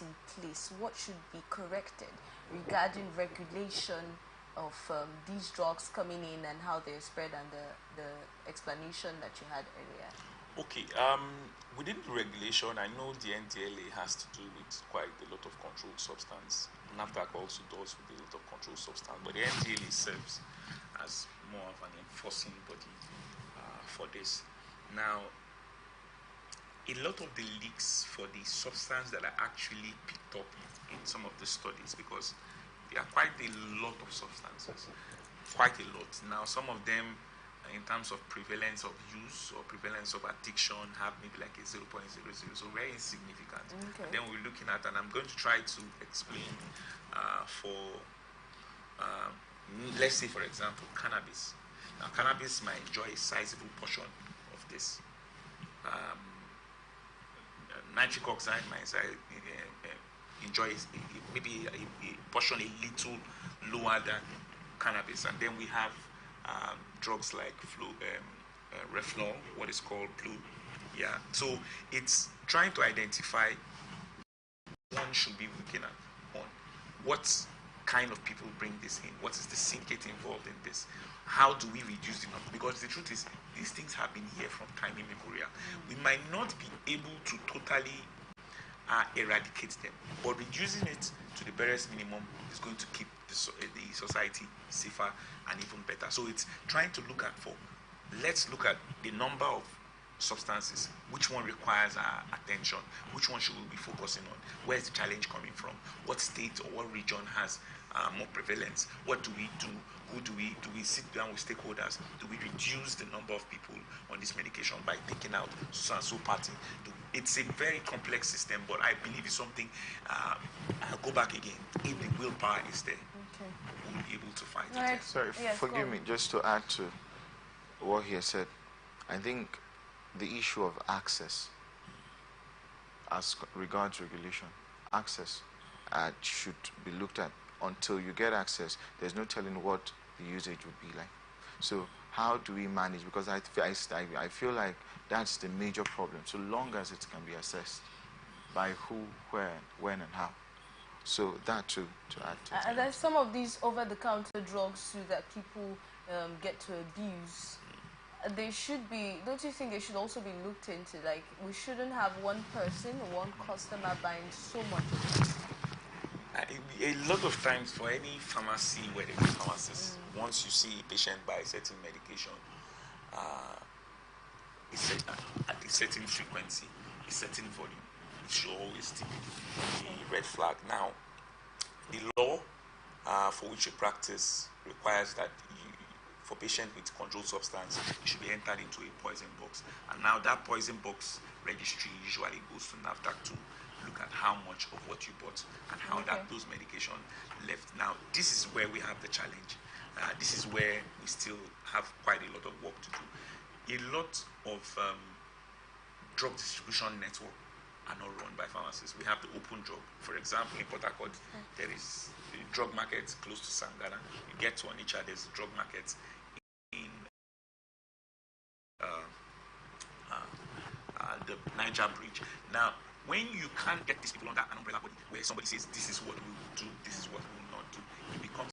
in place? What should be corrected regarding regulation of these drugs coming in and how they're spread, and the explanation that you had earlier? Okay, within the regulation, I know the NDLA has to do with quite a lot of controlled substance. NAFDAC also does with a lot of controlled substance, but the NDLA serves as more of an enforcing body for this. Now, a lot of the leaks for the substance that are actually picked up in some of the studies, because there are quite a lot of substances, quite a lot. Now, some of them, in terms of prevalence of use or prevalence of addiction, have maybe like a 0.00, so very insignificant. Okay. And then we're looking at, and I'm going to try to explain let's say, for example, cannabis. Now, cannabis might enjoy a sizable portion of this. Nitric oxide might enjoy maybe a portion a little lower than cannabis. And then we have drugs like Reflon, what is called Blue. Yeah. So it's trying to identify one should be looking at on what kind of people bring this in, what is the syndicate involved in this, how do we reduce the number? Because the truth is, these things have been here from time immemorial. We might not be able to totally eradicate them, but reducing it to the barest minimum is going to keep the society safer and even better. So it's trying to look at let's look at the number of substances, which one requires our attention, which one should we be focusing on, where's the challenge coming from, what state or what region has more prevalence, what do we do, who do we sit down with stakeholders, do we reduce the number of people on this medication by taking out so and so party. It's a very complex system, but I believe it's something, I'll go back again, if the willpower is there, we'll be able to fight it. Sorry, yes, forgive me, just to add to what he has said, I think the issue of access, as regards regulation, access should be looked at. Until you get access, there's no telling what the usage would be like. So how do we manage? Because I feel like that's the major problem, so long as it can be assessed by who, where, when, and how. So that to add to and there's some of these over-the-counter drugs too that people get to abuse. They should be, don't you think they should also be looked into? Like, we shouldn't have one person, one customer buying so much. A lot of times for any pharmacy, where there is pharmacist, once you see a patient buy a certain medication, at a certain frequency, a certain volume, it should always be a red flag. Now, the law for which you practice requires that for patients with controlled substance, it should be entered into a poison box. And now that poison box registry usually goes to NAFDAC to look at how much of what you bought and how those medication left. Now, this is where we have the challenge. This is where we still have quite a lot of work to do. A lot of drug distribution network are not run by pharmacists. We have the open drug. For example, in Port Harcourt, there is a drug market close to Sangana. You get to Onitsha, there's a drug market in the Niger Bridge. Now, when you can't get these people under an umbrella body where somebody says this is what we will do, this is what we will not do, it becomes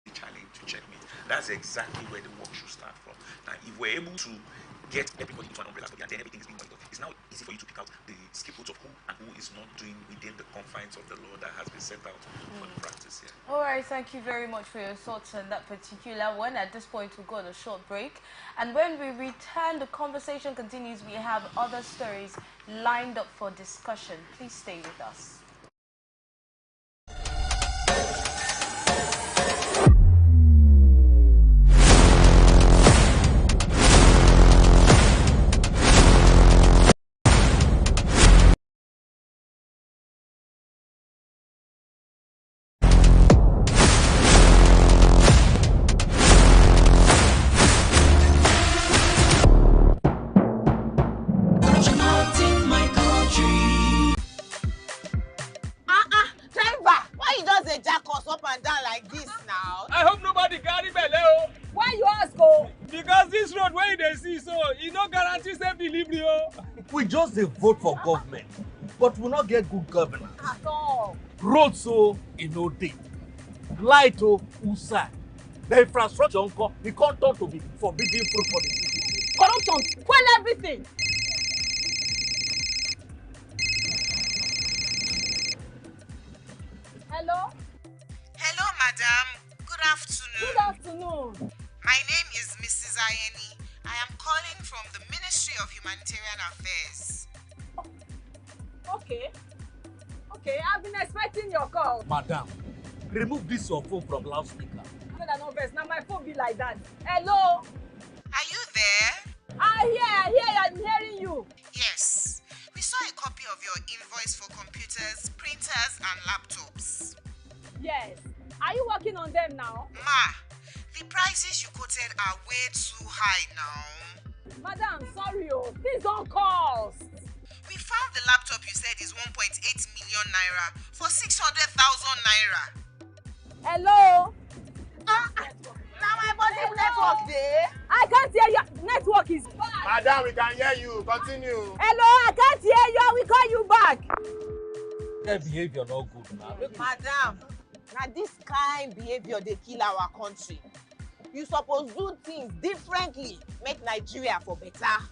a challenge to checkmate. That's exactly where the work should start from. Now, if we're able to get everybody into an umbrella body and then everything is being monitored, it's now easy for you to pick out the scapegoats of who and who is not doing within the confines of the law that has been set out for the practice here. All right, thank you very much for your thoughts on that particular one. At this point, we'll go on a short break. And when we return, the conversation continues. We have other stories lined up for discussion. Please stay with us. We just dey vote for government, but we not get good governance. At all. Roads so no dey, light outside. The infrastructure it can't turn to be forbidden fruit for the city. Corruption, spoil everything. Hello? Hello, madam. Good afternoon. Good afternoon. My name is Mrs. Ayeni. I am calling from the Ministry of Humanitarian Affairs. Okay. Okay, I've been expecting your call. Madam, remove this your phone from loudspeaker. No vex. Now my phone be like that. Hello? Are you there? I hear, I'm hearing you. Yes. We saw a copy of your invoice for computers, printers, and laptops. Yes. Are you working on them now? Ma, the prices you quoted are way too high now. Madam, sorry, please don't cost. We found the laptop you said is 1.8 million naira for 600,000 naira. Hello? Now my body network there. I can't hear you. Network is bad. Madam, we can hear you. Continue. Hello, I can't hear you. I will call you back. Their behavior not good now. Madam, now this kind behavior they kill our country. You suppose do things differently, make Nigeria for better.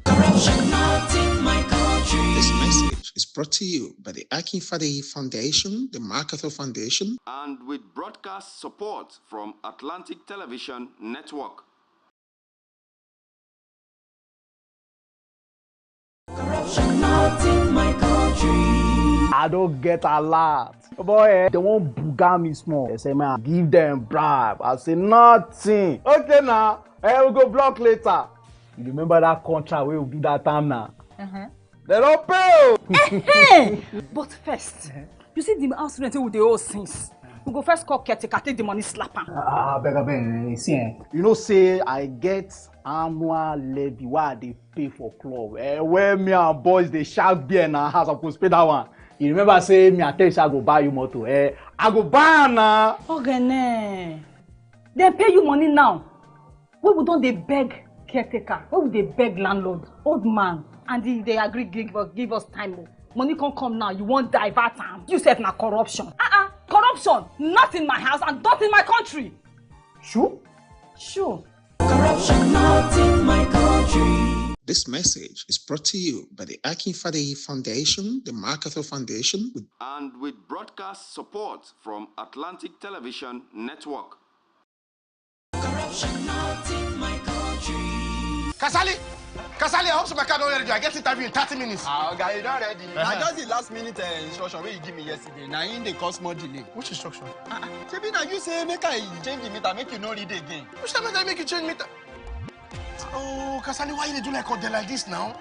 Corruption not in my country. This message is brought to you by the Akin Fadehi Foundation, the MacArthur Foundation, and with broadcast support from Atlantic Television Network. corruption not in my country. I don't get a lot. Boy, they won't booga me small. They say, man, give them bribe. I say, nothing. Okay, now, we'll go block later. You remember that contract we will do that time now? They don't pay. But first, you see the house rent with the old things. We go first call caretaker, take the money, slap him. Beg, see, you know, say I get annual levy why they pay for club. Where me and boys they shark beer in our house, I could pay that one. You remember say me and tell you I go buy you motor. I go buy now. Okay, they pay you money now. We don't they beg caretaker? Why would they beg landlord, old man, and they agree give us time? Money can't come now. You won't divert time. You said na corruption. Corruption, not in my house and not in my country. Sure? Sure. Corruption not in my country. This message is brought to you by the Akin Fadehi Foundation, the MacArthur Foundation, and with broadcast support from Atlantic Television Network. Corruption not in my country. Kasali, I hope so my car don't ready. I get interview in 30 minutes. Okay, you not ready. I just the last minute instruction where you give me yesterday. Now in the cause more delay. Which instruction? Maybe now you say make I change the meter, make you not read again. Which time I make you change meter? Oh, Kasali, why you do like this now?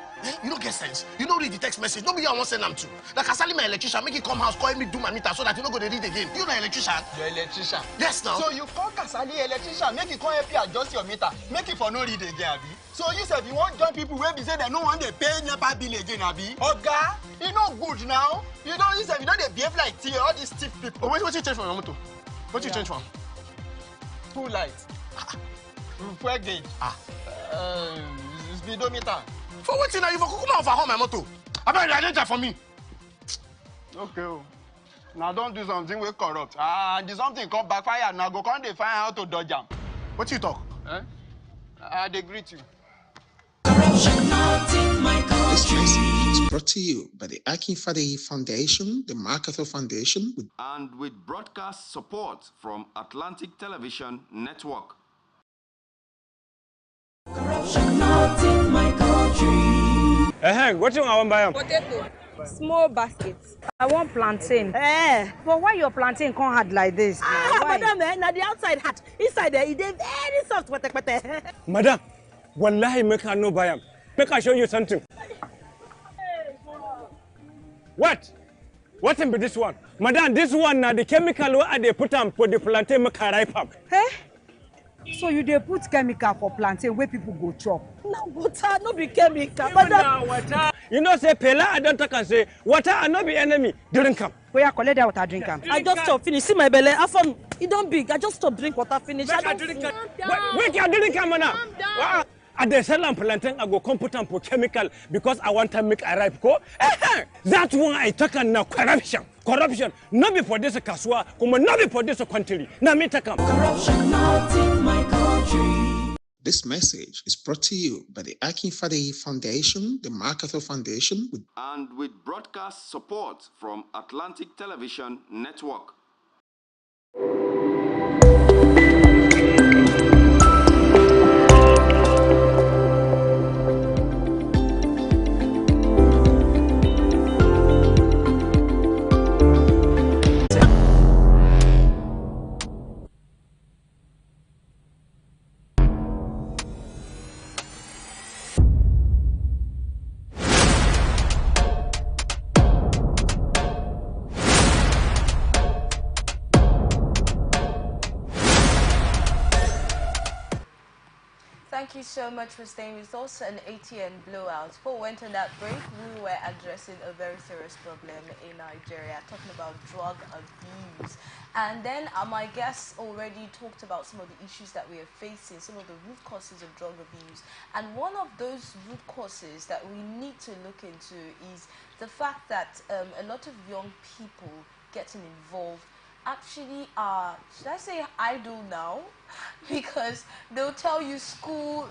You don't get sense. You don't read the text message. Nobody I want to send them to. Like Kasali, my electrician, make it come house, call me do my meter so that you don't go to read again. You know electrician? Your electrician? Yes, now. So you call Kasali electrician, make it come help you adjust your meter, make it for no read again, Abi. So you said you want join people where be say they no want they pay NEPA bill again, Abi. Oga, you know good now. You don't you said you don't behave like all these stiff people. Oh, what you change from your motor? What you change from? Full light. Fuel gauge. Speedometer. For what you know, you for come for home my motor. I better identify for me. Okay. Now don't do something we corrupt. And something come backfire. Now go come they find how to dodge them. What you talk? They greet you. Corruption not in my country. This message is brought to you by the Akin Fadehi Foundation, the MacArthur Foundation, and with broadcast support from Atlantic Television Network. Corruption not in my country. What you want to buy? Potato. Small basket. I want plantain. But why your plantain can't hard like this? Madam, now the outside hot. Inside there, it is very soft. Madam, wallahi make her no buy them. Make her show you something. What? What in be this one? Madam, this one now the chemical what they put on for the plantain make her ripe up. So you dey put chemical for plantain where people go chop? Now water, no be chemical. Water. You know say Pela I don't talk and say water and not be enemy. Drink am. Where you collect that water, drink am. I just stop finish. See my belly. After it don't big. I just stop drink water finish. Wait, you drink am now. At the sell plantain, I go come put for chemical because I want to make a ripe co. That's why I talk now corruption. Corruption. Not be for this kaswa, come not be for this country. Now me take Corruption not in my country. This message is brought to you by the Akin Fadehi Foundation, the MacArthur Foundation, and with broadcast support from Atlantic Television Network. Thank you so much for staying with us on ATN Blowout. Before we went on that break, we were addressing a very serious problem in Nigeria, talking about drug abuse. And then my guests already talked about some of the issues that we are facing, some of the root causes of drug abuse. And one of those root causes that we need to look into is the fact that a lot of young people getting involved actually are, should I say idle now? Because they'll tell you school,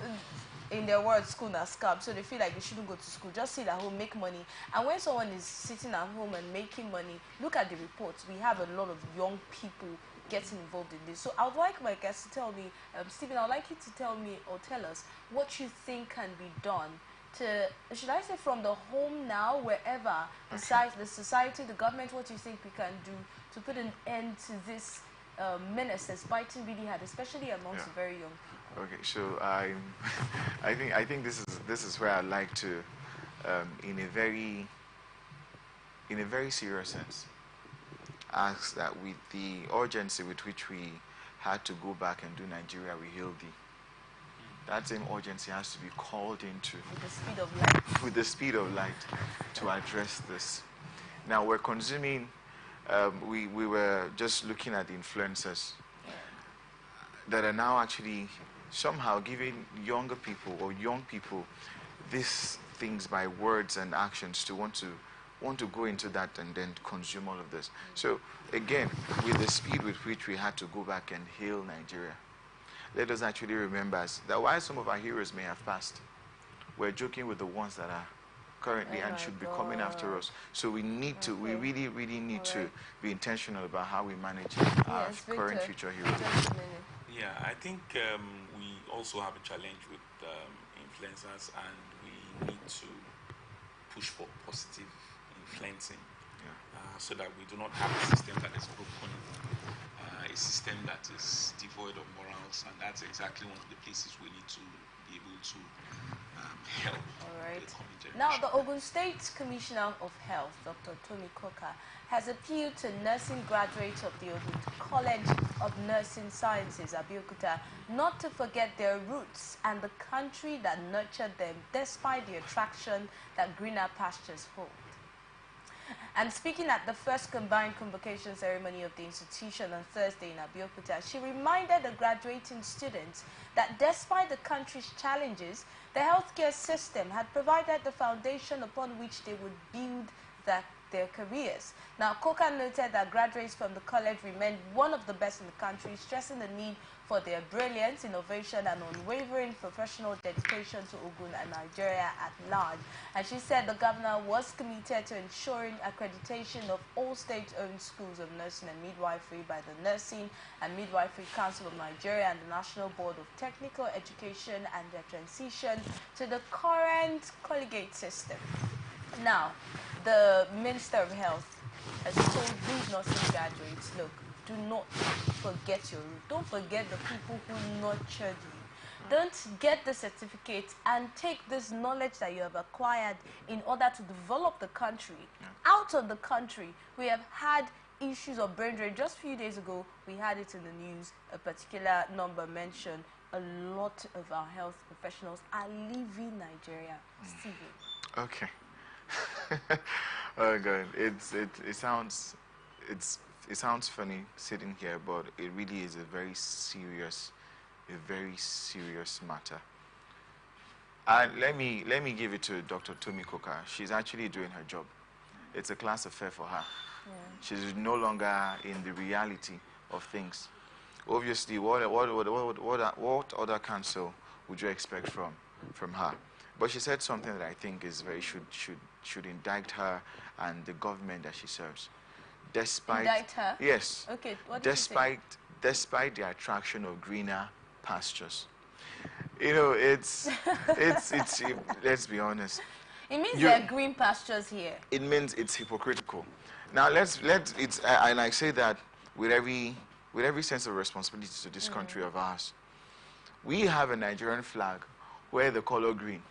in their words, school na scam, so they feel like they shouldn't go to school, just sit at home, make money. And when someone is sitting at home and making money, look at the reports. We have a lot of young people getting involved in this. So I would like my guests to tell me, Stephen, I would like you to tell me or tell us what you think can be done to, should I say from the home now, wherever, the society, the government, what do you think we can do to put an end to this menace that's biting really hard, especially amongst the very young people? Okay, so I think this is where I'd like to, in a very serious sense, ask that with the urgency with which we had to go back and do Nigeria Rehealthy, that same urgency has to be called into with the speed of light. With the speed of light to address this. Now we're consuming. We were just looking at the influencers that are now actually somehow giving younger people or young people these things by words and actions to want to go into that and then consume all of this. So again, with the speed with which we had to go back and heal Nigeria, let us actually remember that while some of our heroes may have passed, we're joking with the ones that are currently and should be coming after us. So we need to, we really, really need to be intentional about how we manage our current future heroes. Yeah, I think we also have a challenge with influencers, and we need to push for positive influencing, so that we do not have a system that is broken, a system that is devoid of morals, and that's exactly one of the places we need to be able to help. All right. Now, the Ogun State Commissioner of Health, Dr. Tony Coker, has appealed to nursing graduates of the Ogun College of Nursing Sciences, Abeokuta, not to forget their roots and the country that nurtured them, despite the attraction that greener pastures hold. And speaking at the first combined convocation ceremony of the institution on Thursday in Abeokuta, she reminded the graduating students that despite the country's challenges, the healthcare system had provided the foundation upon which they would build their careers. Now, Coker noted that graduates from the college remained one of the best in the country, stressing the need for their brilliance, innovation, and unwavering professional dedication to Ogun and Nigeria at large. And she said the governor was committed to ensuring accreditation of all state-owned schools of nursing and midwifery by the Nursing and Midwifery Council of Nigeria and the National Board of Technical Education, and their transition to the current collegiate system. Now, the Minister of Health has told these nursing graduates, look, do not forget your root. Don't forget the people who nurtured you. Don't get the certificate and take this knowledge that you have acquired in order to develop the country. Out of the country, we have had issues of brain drain. Just a few days ago, we had it in the news. A particular number mentioned a lot of our health professionals are leaving Nigeria. Stephen. Okay. Oh God, it sounds funny sitting here, but it really is a very serious matter. And let me give it to Dr. Tomi Koka. She's actually doing her job. It's a class affair for her. Yeah. She's no longer in the reality of things. Obviously, what other counsel would you expect from her? But she said something that I think is should indict her and the government that she serves. Despite indict her? Yes. Okay. What did despite the attraction of greener pastures. You know, it's let's be honest. It means there are green pastures here. It means it's hypocritical. Now and I say that with every sense of responsibility to this country of ours. We have a Nigerian flag where the color green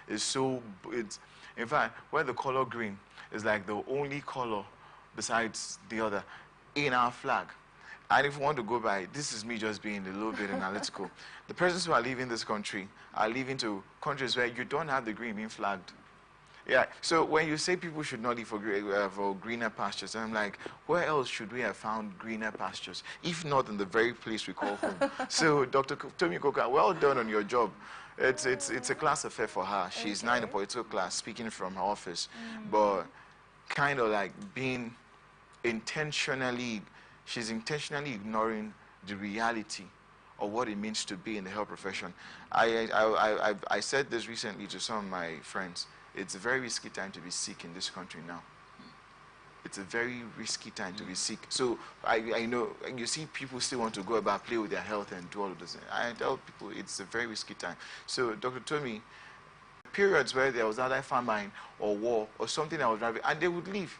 is in fact, where the color green is like the only color besides the other in our flag. And if you want to go by, this is me just being a little bit analytical. The persons who are leaving this country are leaving to countries where you don't have the green being flagged. Yeah, so when you say people should not leave for greener pastures, I'm like, where else should we have found greener pastures, if not in the very place we call home? So, Dr. Tomi Koka, well done on your job. It's a class affair for her. She's not in a political class, speaking from her office, but kind of like she's intentionally ignoring the reality of what it means to be in the health profession. I said this recently to some of my friends. It's a very risky time to be sick in this country now. It's a very risky time to be sick. So I know, you see people still want to go about, play with their health and do all of this. I tell people it's a very risky time. So Dr. Tomi, periods where there was either famine or war or something that was driving, and they would leave.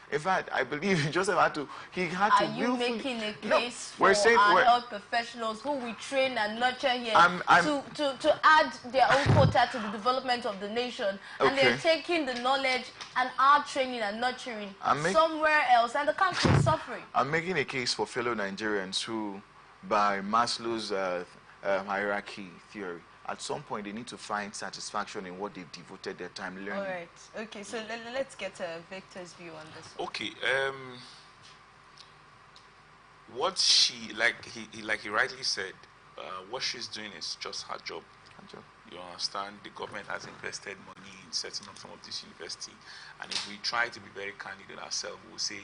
In fact, I believe Joseph had to Are you making a case for our health professionals who we train and nurture here to add their own quota to the development of the nation, and they're taking the knowledge and our training and nurturing somewhere else, and the country is suffering? I'm making a case for fellow Nigerians who, by Maslow's hierarchy theory, at some point they need to find satisfaction in what they've devoted their time learning. All right. Okay, so let's get Victor's view on this one. Okay. What she, like he rightly said, what she's doing is just her job. You understand? The government has invested money in setting up some of this university, and if we try to be very candid with ourselves, we'll say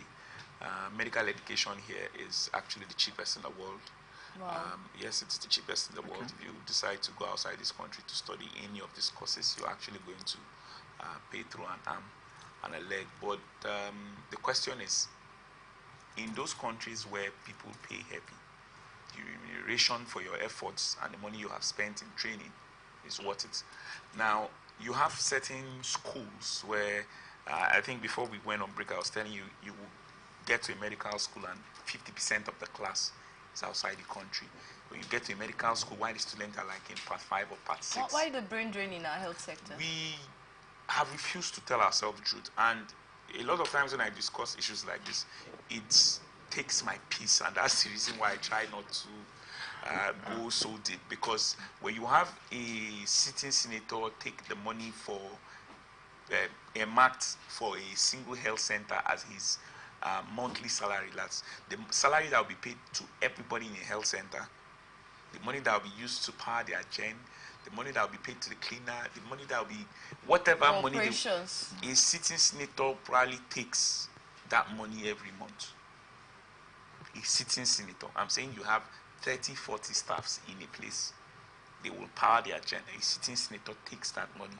medical education here is actually the cheapest in the world. Wow. Yes, it's the cheapest in the world. If you decide to go outside this country to study any of these courses, you're actually going to pay through an arm and a leg. But the question is, in those countries where people pay heavy, the remuneration for your efforts and the money you have spent in training is worth it. Now, you have certain schools where, I think before we went on break, I was telling you, you will get to a medical school and 50% of the class is outside the country. When you get to a medical school, why the students are like in part 5 or part 6? Why the brain drain in our health sector? We have refused to tell ourselves the truth, and a lot of times when I discuss issues like this, it takes my peace, and that's the reason why I try not to go so deep, because when you have a sitting senator take the money for earmarked for a single health center as his monthly salary, that's the salary that will be paid to everybody in a health center, the money that will be used to power their gen, the money that will be paid to the cleaner, the money that will be whatever money a sitting senator probably takes that money every month. A sitting senator, I'm saying you have 30, 40 staffs in a place, they will power their gen. A sitting senator takes that money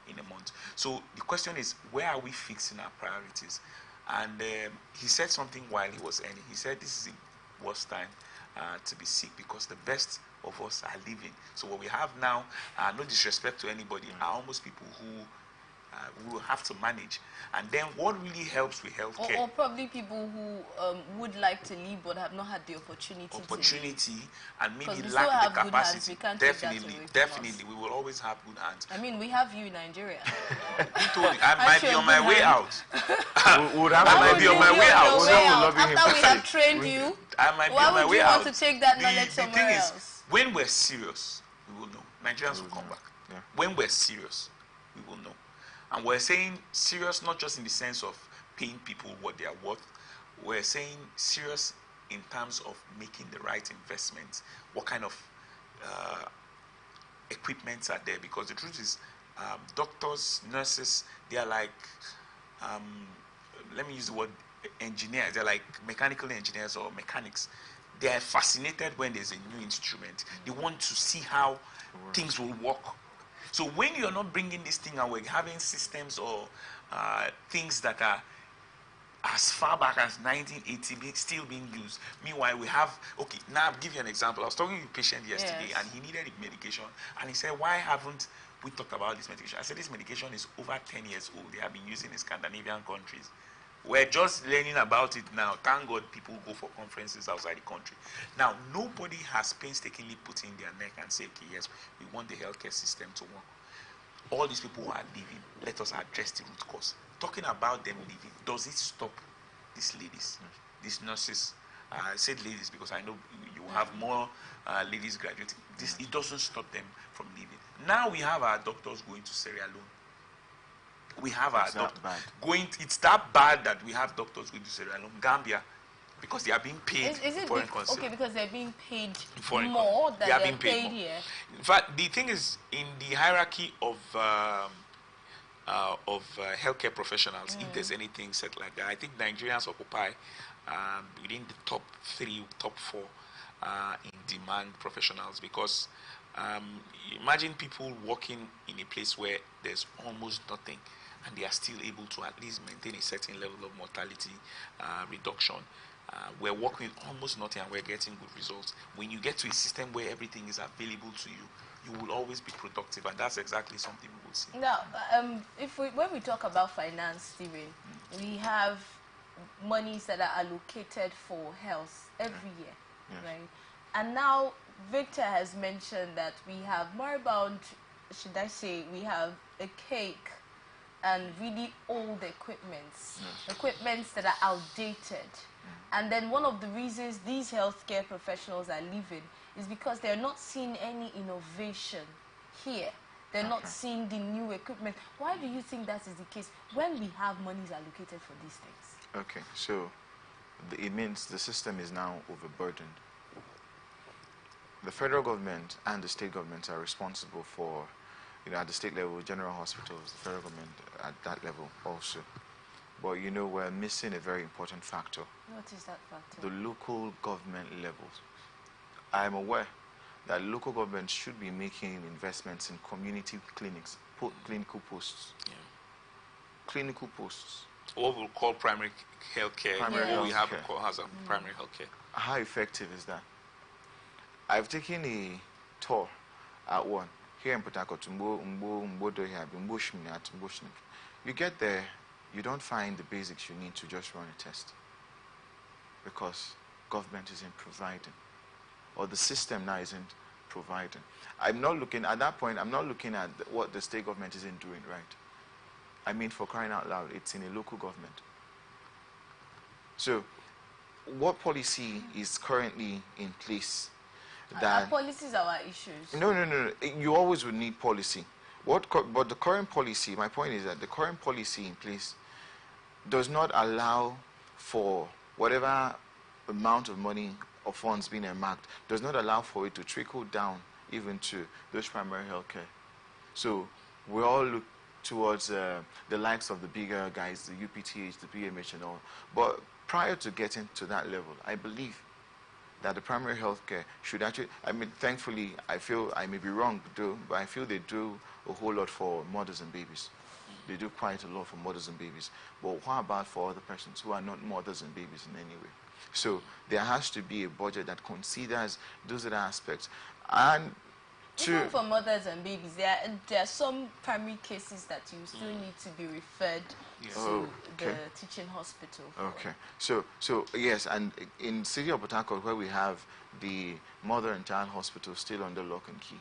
in a month. So the question is, where are we fixing our priorities? And he said something while he was ending. He said this is the worst time to be sick because the best of us are living. So what we have now, no disrespect to anybody, are almost people who we will have to manage. And then what really helps with healthcare? Or probably people who would like to leave but have not had the opportunity and maybe lack the capacity. Definitely, we will always have good hands. I mean, we have you in Nigeria. Who told you? I might be on my way out. I might be on my way out. After we have trained you, I might be on my way out. Why would you want to take that knowledge somewhere else? The thing is, when we're serious, we will know. Nigerians will come back. Yeah. When we're serious, we will know. And we're saying serious not just in the sense of paying people what they are worth. We're saying serious in terms of making the right investments. What kind of equipments are there, because the truth is, doctors, nurses, they are like, let me use the word engineers. They're like mechanical engineers or mechanics. They are fascinated when there's a new instrument. They want to see how things will work. So when you're not bringing this thing and we're having systems or things that are as far back as 1980 still being used. Meanwhile, we have, okay, now I'll give you an example. I was talking to a patient yesterday, and he needed medication, and he said, why haven't we talked about this medication? I said, this medication is over 10 years old. They have been using in Scandinavian countries. We're just learning about it now. Thank God people go for conferences outside the country. Now, nobody has painstakingly put in their neck and say, okay, yes, we want the healthcare system to work. All these people who are leaving, let us address the root cause. Talking about them leaving, does it stop these ladies, these nurses? I said ladies because I know you have more ladies graduating. It doesn't stop them from leaving. Now we have our doctors going to Sierra Leone. We have our doctors going. It's that bad that we have doctors going to Sierra Leone, Gambia, because they are being paid in foreign currency. Okay, because they're being paid foreign more than they are they're being paid here. In fact, the thing is, in the hierarchy of healthcare professionals, if there's anything set like that, I think Nigerians occupy within the top 3, top 4 in demand professionals, because imagine people working in a place where there's almost nothing and they are still able to at least maintain a certain level of mortality reduction. We're working with almost nothing and we're getting good results. When you get to a system where everything is available to you, you will always be productive, and that's exactly something we will see. Now, when we talk about finance, Stephen, we have monies that are allocated for health every year, right? And now Victor has mentioned that we have more about, should I say, we have a cake and really old equipments that are outdated. And then one of the reasons these healthcare professionals are leaving is because they're not seeing any innovation here. They're not seeing the new equipment. Why do you think that is the case when we have monies allocated for these things? Okay, so it means the system is now overburdened. The federal government and the state governments are responsible for, at the state level, general hospitals, the federal government at that level also. But we're missing a very important factor. What is that factor? The local government levels. I'm aware that local governments should be making investments in community clinics, clinical posts. Yeah. Clinical posts. What we'll call primary health care. We have as a primary health care. How effective is that? I've taken a tour at one here in Port Harcourt. You get there, you don't find the basics you need to just run a test, because government isn't providing, or the system now isn't providing. I'm not looking at that point. I'm not looking at what the state government isn't doing right. I mean, for crying out loud, it's in a local government. So, what policy is currently in place? Our policies are our issues. No. You always would need policy. But the current policy, my point is that the current policy in place does not allow for whatever amount of money or funds being earmarked, does not allow for it to trickle down even to those primary health care. So we all look towards the likes of the bigger guys, the UPTH, the BMH and all. But prior to getting to that level, I believe that the primary health care should actually, thankfully, I feel, I may be wrong, but I feel they do a whole lot for mothers and babies. They do quite a lot for mothers and babies. But what about for other persons who are not mothers and babies in any way? So there has to be a budget that considers those other aspects. And even for mothers and babies, there are some primary cases that you still need to be referred to the teaching hospital for. Okay. So yes, and in City of Port Harcourt, where we have the mother and child hospital still under lock and key,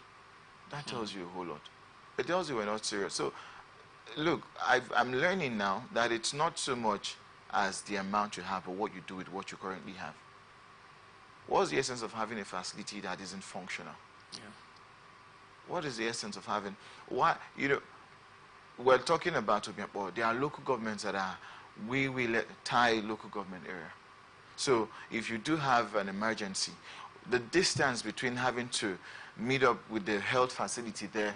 that tells you a whole lot. It tells you we're not serious. So look, I'm learning now that it's not so much as the amount you have, but what you do with what you currently have. What's the essence of having a facility that isn't functional? Yeah. What is the essence of having? Why, we're talking about there are local governments that are tie local government area. So if you do have an emergency, the distance between having to meet up with the health facility there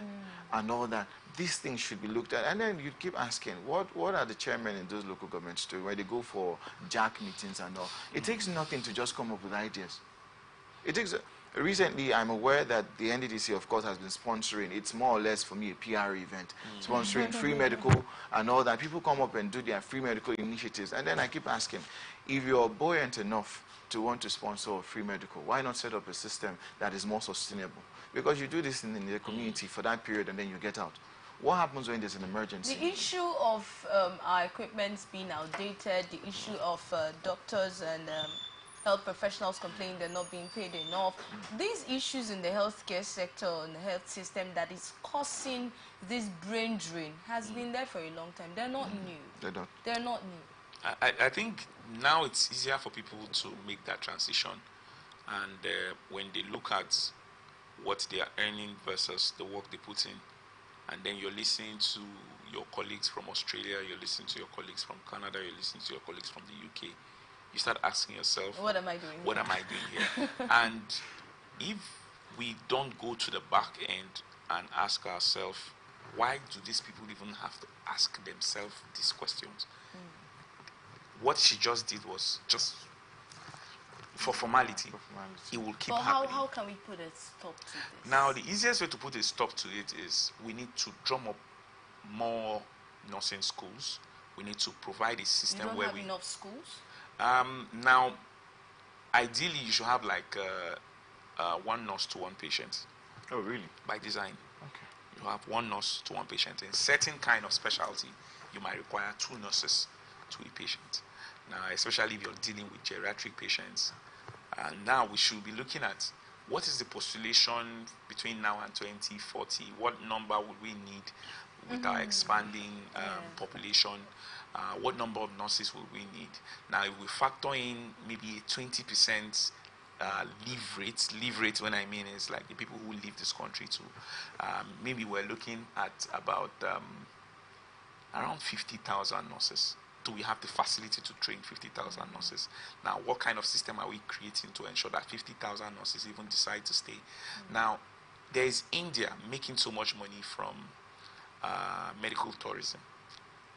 and all that. These things should be looked at. And then you keep asking, what are the chairmen in those local governments doing where they go for jack meetings and all? It takes nothing to just come up with ideas. It takes... Recently, I'm aware that the NDDC, of course, has been sponsoring, it's more or less for me a PR event, sponsoring free medical and all that. People come up and do their free medical initiatives. And then I keep asking, if you're buoyant enough to want to sponsor free medical, why not set up a system that is more sustainable? Because you do this in the community for that period and then you get out. What happens when there's an emergency? The issue of our equipment being outdated, the issue of doctors and health professionals complaining they're not being paid enough. These issues in the healthcare sector and the health system that is causing this brain drain has been there for a long time. They're not new. They're not new. I think now it's easier for people to make that transition, and when they look at what they are earning versus the work they put in, and then you're listening to your colleagues from Australia, you're listening to your colleagues from Canada, you're listening to your colleagues from the UK, you start asking yourself, what am I doing What here? am I doing here? And if we don't go to the back end and ask ourselves, why do these people even have to ask themselves these questions? What she just did was just for formality. It will keep happening. How can we put a stop to this? Now, the easiest way to put a stop to it is we need to drum up more nursing schools. We need to provide a system you don't where have enough schools? Now, ideally, you should have like one nurse to one patient. Oh, really? By design. Okay. You have one nurse to one patient. In certain kind of specialty, you might require two nurses to a patient. Now, especially if you're dealing with geriatric patients. Now we should be looking at what is the postulation between now and 2040? What number would we need with our expanding population? What number of nurses will we need? Now, if we factor in maybe a 20% leave rate, when I mean is like the people who leave this country too, maybe we're looking at about around 50,000 nurses. Do we have the facility to train 50,000 nurses? Now, what kind of system are we creating to ensure that 50,000 nurses even decide to stay? Now, there is India making so much money from medical tourism.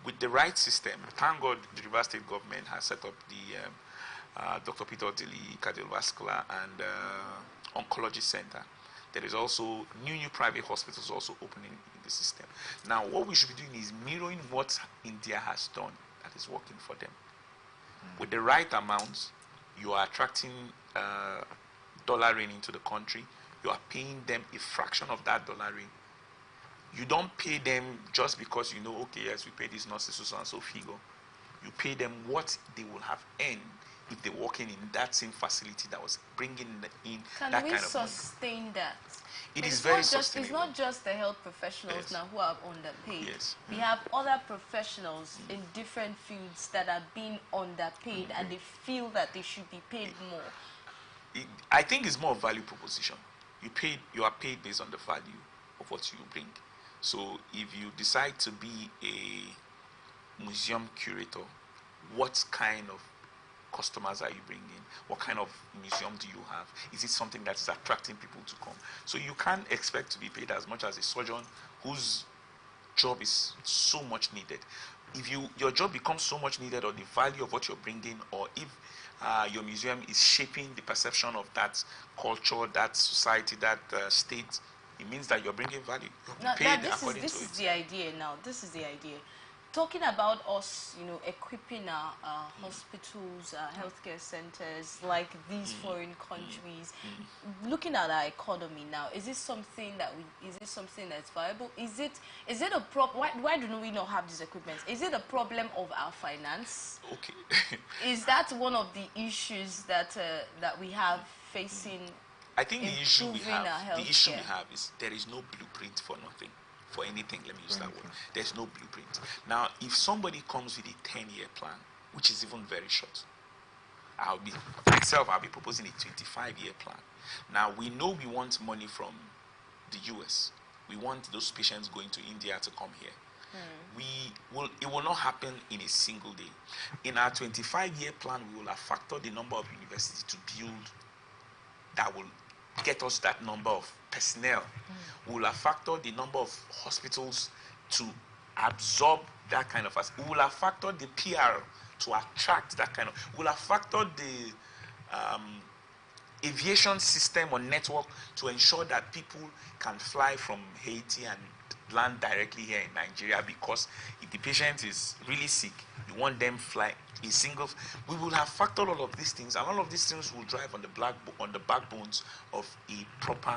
With the right system, thank God the River State government has set up the Dr. Peter Dili Cardiovascular and Oncology Center. There is also new private hospitals also opening in the system. Now, what we should be doing is mirroring what India has done that is working for them. With the right amount, you are attracting dollaring into the country. You are paying them a fraction of that dollaring. You don't pay them just because you know, okay, yes, we pay these nurses so and so figure. You pay them what they will have earned if they're working in that same facility that was bringing in that kind of money. Can we sustain that? It is very sustainable. It's not just the health professionals now who are underpaid. Yes. We have other professionals in different fields that are being underpaid and they feel that they should be paid more. I think it's more value proposition. You are paid based on the value of what you bring. So if you decide to be a museum curator, what kind of customers are you bringing? What kind of museum do you have? Is it something that is attracting people to come? So you can't expect to be paid as much as a surgeon whose job is so much needed. If your job becomes so much needed, or the value of what you're bringing, or if your museum is shaping the perception of that culture, that society, that state, it means that you're bringing value. You're paid according to it. This is the idea now. This is the idea. Talking about us, equipping our hospitals, our healthcare centers, like these foreign countries, looking at our economy now, is this something that's viable? Is it a problem? Why do we not have these equipment? Is it a problem of our finance? Okay. Is that one of the issues that we have facing? I think the issue we healthcare? have is there is no bluept for nothing. For anything, let me use that word. There's no blueprint. Now, if somebody comes with a 10-year plan, which is even very short, I'll be proposing a 25-year plan. Now, we know we want money from the US. We want those patients going to India to come here. It will not happen in a single day. In our 25-year plan, we will have factored the number of universities to build that will get us that number of personnel. We will have factored the number of hospitals to absorb that kind of. We will have factored the PR to attract that kind of. We will have factored the aviation system or network to ensure that people can fly from Haiti and land directly here in Nigeria, because if the patient is really sick, you want them fly a single. We will have factored all of these things, and all of these things will drive on the backbones of a proper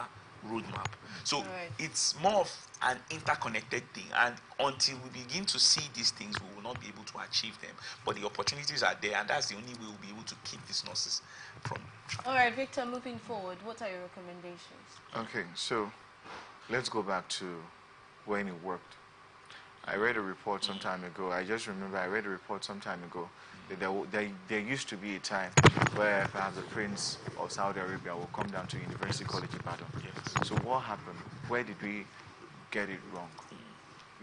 roadmap. So it's more of an interconnected thing, and until we begin to see these things, we will not be able to achieve them. But the opportunities are there, and that's the only way we'll be able to keep these nurses from. All right, Victor, moving forward, what are your recommendations? Okay, so let's go back to when it worked. I read a report some time ago. I just remember I read a report some time ago that there used to be a time where perhaps the Prince of Saudi Arabia will come down to University College Ibadan. Yes. So what happened? Where did we get it wrong?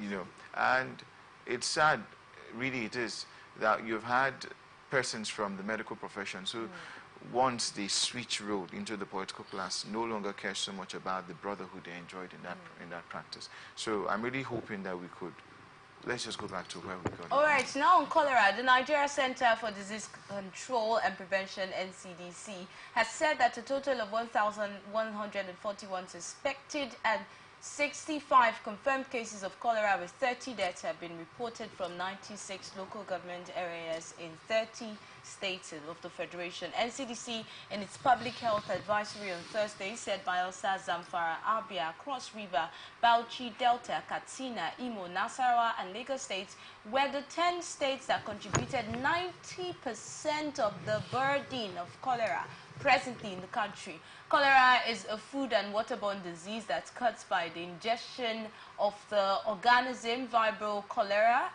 You know, and it's sad, really it is, that you've had persons from the medical profession who, once they switch road into the political class, no longer care so much about the brotherhood they enjoyed in that practice. So I'm really hoping that we could. Let's just go back to where we got. All right, now on cholera, the Nigeria Center for Disease Control and Prevention, NCDC, has said that a total of 1,141 suspected and 65 confirmed cases of cholera with 30 deaths have been reported from 96 local government areas in 30 states of the Federation. NCDC, in its public health advisory on Thursday, said Bayelsa, Zamfara, Abia, Cross River, Bauchi, Delta, Katsina, Imo, Nasarawa, and Lagos states were the 10 states that contributed 90% of the burden of cholera presently in the country. Cholera is a food and waterborne disease that's caused by the ingestion of the organism Vibrio cholera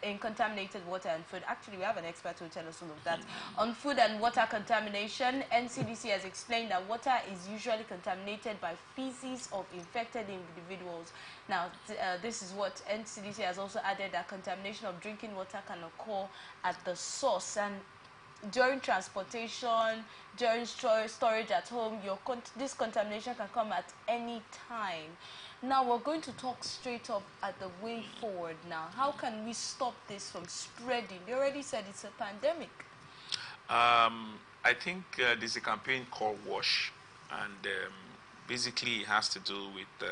in contaminated water and food. Actually, we have an expert who will tell us all of that. On food and water contamination, NCDC has explained that water is usually contaminated by feces of infected individuals. Now, this is what NCDC has also added, that contamination of drinking water can occur at the source, and during transportation, during storage at home, this contamination can come at any time. Now, we're going to talk straight up at the way forward now. How can we stop this from spreading? They already said it's a pandemic. I think there's a campaign called WASH, and basically it has to do with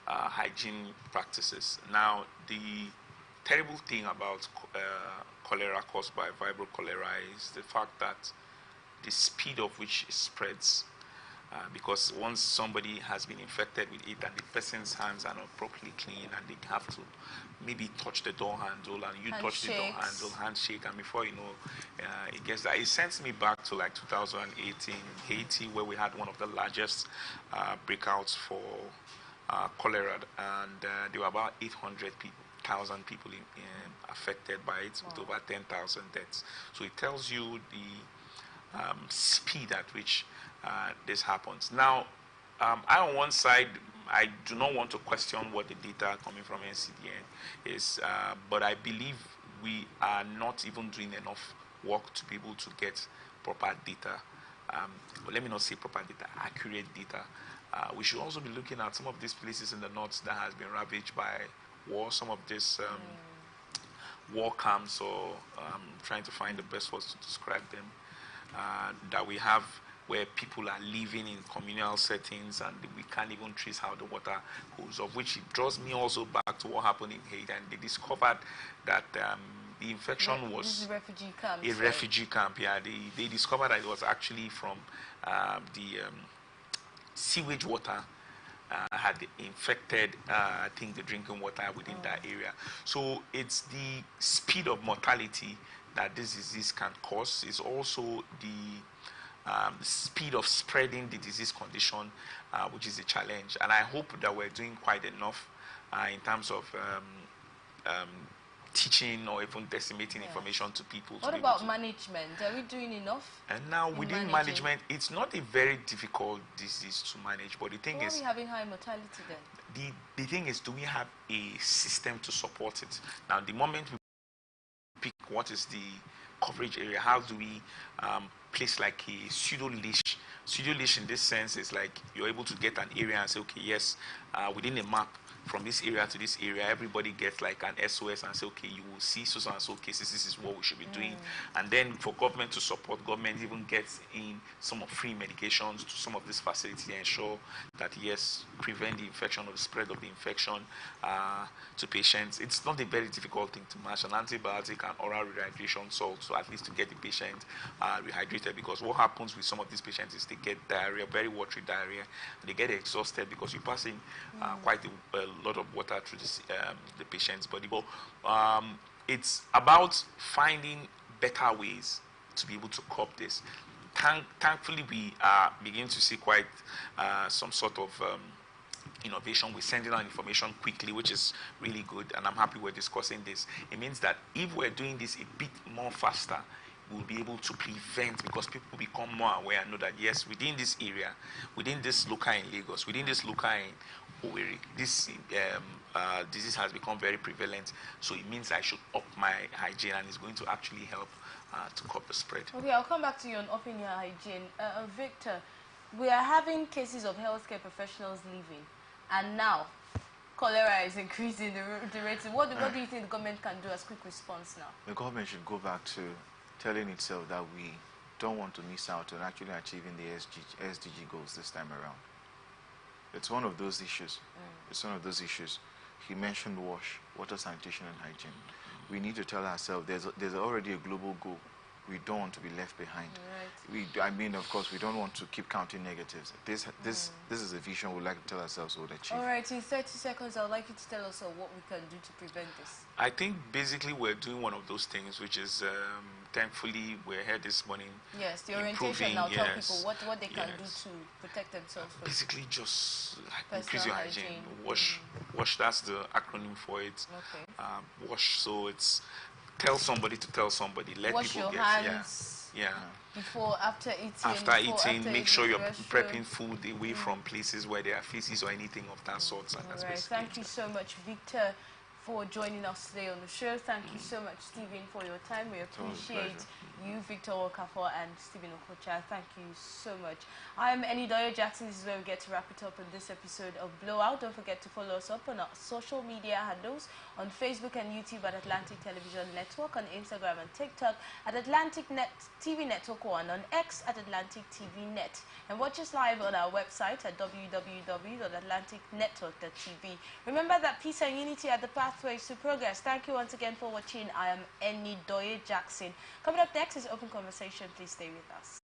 hygiene practices. Now, the terrible thing about cholera caused by Vibrio cholera is the fact that the speed of which it spreads, because once somebody has been infected with it and the person's hands are not properly clean and they have to maybe touch the door handle and you touch the door handle, handshake, and before you know, it gets that. It sends me back to like 2018 Haiti, where we had one of the largest breakouts for cholera, and there were about 800,000 people affected by it, with over 10,000 deaths. So it tells you the speed at which this happens. Now, I on one side, I do not want to question what the data coming from NCDN is, but I believe we are not even doing enough work to be able to get proper data. But let me not say proper data, accurate data. We should also be looking at some of these places in the north that has been ravaged by war, some of these war camps, or trying to find the best words to describe them, that we have, where people are living in communal settings and we can't even trace how the water goes, of which it draws me also back to what happened in Haiti. And they discovered that the infection was refugee camp, a refugee camp. Yeah, they discovered that it was actually from the sewage water had infected, I think, the drinking water within that area. So it's the speed of mortality that this disease can cause. It's also the speed of spreading the disease condition, which is a challenge. And I hope that we're doing quite enough in terms of teaching or even disseminating information to people. What about management? Are we doing enough? And now within management, it's not a very difficult disease to manage, but the thing is, why are we having high mortality then? The thing is, do we have a system to support it? Now, the moment we pick what is the coverage area, how do we place like a pseudo leash Studio leash in this sense is like you're able to get an area and say, okay, yes, within a map, from this area to this area, everybody gets like an SOS and say, okay, you will see so and so cases, this is what we should be doing. And then for government to support, government even gets in some of free medications to some of these facilities to ensure that, yes, prevent the infection or the spread of the infection to patients. It's not a very difficult thing to match an antibiotic and oral rehydration salt, so at least to get the patient rehydrated, because what happens with some of these patients is they get diarrhea, very watery diarrhea, and they get exhausted because you're passing quite a lot of water through the patient's body. But it's about finding better ways to be able to cope this. Thankfully, we are beginning to see quite some sort of innovation. We're sending out information quickly, which is really good, and I'm happy we're discussing this. It means that if we're doing this a bit more faster, we'll be able to prevent, because people become more aware and know that, yes, within this area, within this local in Lagos, within this local in Owerri, this disease has become very prevalent, so it means I should up my hygiene, and it's going to actually help to curb the spread. Okay, I'll come back to you on upping your hygiene. Victor, we are having cases of healthcare professionals leaving, and now cholera is increasing the rate. What do you think the government can do as quick response now? The government should go back to telling itself that we don't want to miss out on actually achieving the SDG goals this time around. It's one of those issues. It's one of those issues. He mentioned water sanitation and hygiene. We need to tell ourselves there's already a global goal. We don't want to be left behind. Right. I mean, of course, we don't want to keep counting negatives. This is a vision we'd like to tell ourselves we'll achieve. All right, in 30 seconds, I'd like you to tell us what we can do to prevent this. I think basically we're doing one of those things, which is thankfully we're here this morning. Yes, the orientation. Now tell people what they can do to protect themselves. Basically, just increase your hygiene. Wash. That's the acronym for it. Okay. Wash. So it's tell somebody to tell somebody. Let wash people your hands. Yeah. Before, after eating. After eating, make sure you're prepping food away from places where there are feces or anything of that sort. And that's basically Thank you so much, Victor, for joining us today on the show. Thank you so much, Stephen, for your time. We appreciate you, Victor Okafor and Stephen Okocha. Thank you so much. I'm Enidoye Jackson. This is where we get to wrap it up on this episode of Blowout. Don't forget to follow us up on our social media handles on Facebook and YouTube at Atlantic Television Network, on Instagram and TikTok at Atlantic Net TV Network 1, on X at Atlantic TV Net. And watch us live on our website at www.atlanticnetwork.tv. Remember that peace and unity are the pathways to progress. Thank you once again for watching. I am Enidoye Jackson. Coming up next is Open Conversation. Please stay with us.